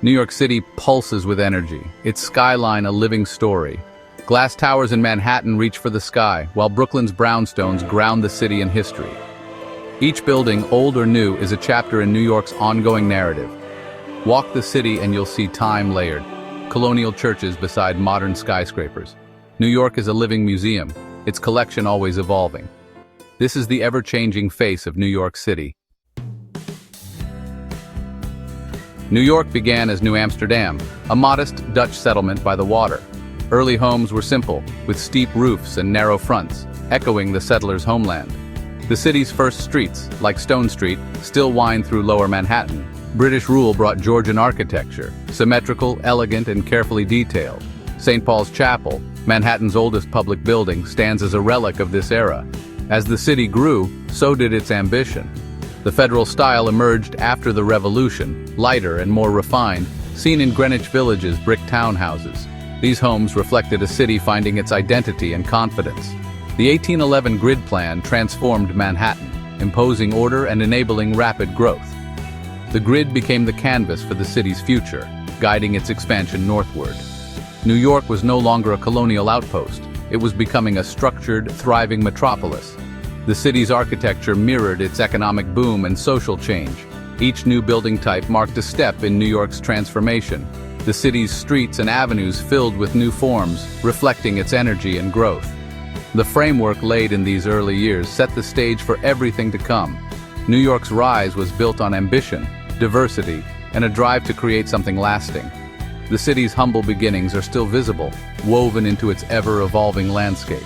New York City pulses with energy, its skyline a living story. Glass towers in Manhattan reach for the sky, while Brooklyn's brownstones ground the city in history. Each building, old or new, is a chapter in New York's ongoing narrative. Walk the city and you'll see time layered, colonial churches beside modern skyscrapers. New York is a living museum, its collection always evolving. This is the ever-changing face of New York City. New York began as New Amsterdam, a modest Dutch settlement by the water. Early homes were simple, with steep roofs and narrow fronts, echoing the settlers' homeland. The city's first streets, like Stone Street, still wind through Lower Manhattan. British rule brought Georgian architecture, symmetrical, elegant, and carefully detailed. St. Paul's Chapel, Manhattan's oldest public building, stands as a relic of this era. As the city grew, so did its ambition. The federal style emerged after the Revolution, lighter and more refined, seen in Greenwich Village's brick townhouses. These homes reflected a city finding its identity and confidence. The 1811 grid plan transformed Manhattan, imposing order and enabling rapid growth. The grid became the canvas for the city's future, guiding its expansion northward. New York was no longer a colonial outpost. It was becoming a structured, thriving metropolis. The city's architecture mirrored its economic boom and social change. Each new building type marked a step in New York's transformation. The city's streets and avenues filled with new forms, reflecting its energy and growth. The framework laid in these early years set the stage for everything to come. New York's rise was built on ambition, diversity, and a drive to create something lasting. The city's humble beginnings are still visible, woven into its ever-evolving landscape.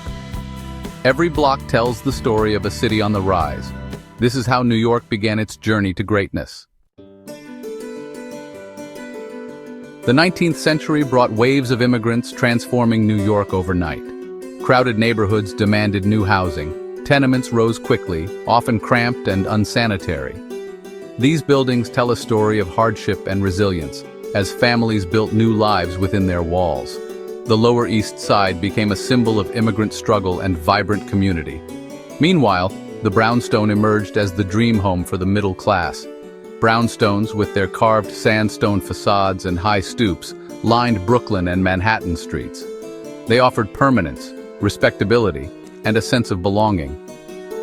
Every block tells the story of a city on the rise. This is how New York began its journey to greatness. The 19th century brought waves of immigrants transforming New York overnight. Crowded neighborhoods demanded new housing. Tenements rose quickly, often cramped and unsanitary. These buildings tell a story of hardship and resilience, as families built new lives within their walls. The Lower East Side became a symbol of immigrant struggle and vibrant community. Meanwhile, the brownstone emerged as the dream home for the middle class. Brownstones, with their carved sandstone facades and high stoops, lined Brooklyn and Manhattan streets. They offered permanence, respectability, and a sense of belonging.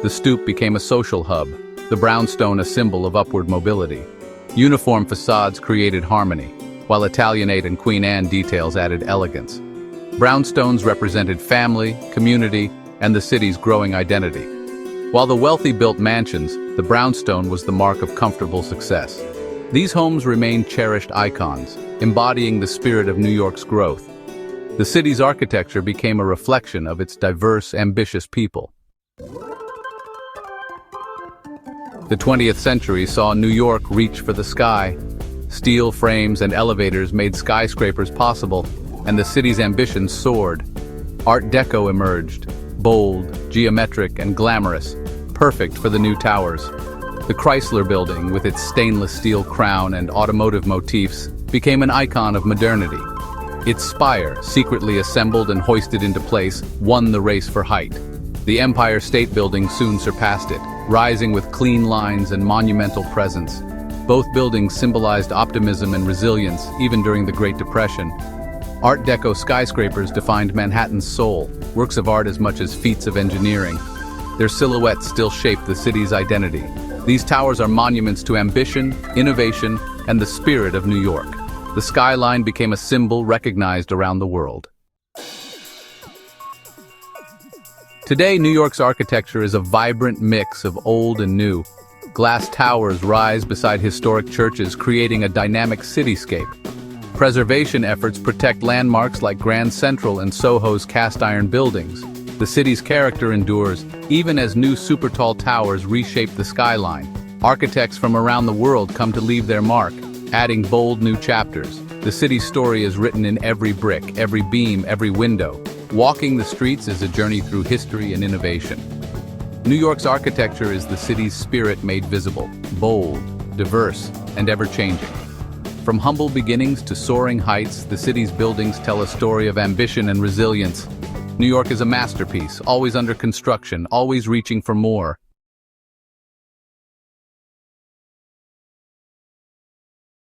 The stoop became a social hub, the brownstone a symbol of upward mobility. Uniform facades created harmony, while Italianate and Queen Anne details added elegance. Brownstones represented family, community, and the city's growing identity. While the wealthy built mansions, the brownstone was the mark of comfortable success. These homes remained cherished icons, embodying the spirit of New York's growth. The city's architecture became a reflection of its diverse, ambitious people. The 20th century saw New York reach for the sky. Steel frames and elevators made skyscrapers possible, and the city's ambitions soared. Art Deco emerged, bold, geometric, and glamorous, perfect for the new towers. The Chrysler Building, with its stainless steel crown and automotive motifs, became an icon of modernity. Its spire, secretly assembled and hoisted into place, won the race for height. The Empire State Building soon surpassed it, rising with clean lines and monumental presence. Both buildings symbolized optimism and resilience, even during the Great Depression. Art Deco skyscrapers defined Manhattan's soul, works of art as much as feats of engineering. Their silhouettes still shape the city's identity. These towers are monuments to ambition, innovation, and the spirit of New York. The skyline became a symbol recognized around the world. Today, New York's architecture is a vibrant mix of old and new. Glass towers rise beside historic churches, creating a dynamic cityscape. Preservation efforts protect landmarks like Grand Central and Soho's cast-iron buildings. The city's character endures, even as new super-tall towers reshape the skyline. Architects from around the world come to leave their mark, adding bold new chapters. The city's story is written in every brick, every beam, every window. Walking the streets is a journey through history and innovation. New York's architecture is the city's spirit made visible, bold, diverse, and ever-changing. From humble beginnings to soaring heights, the city's buildings tell a story of ambition and resilience. New York is a masterpiece, always under construction, always reaching for more.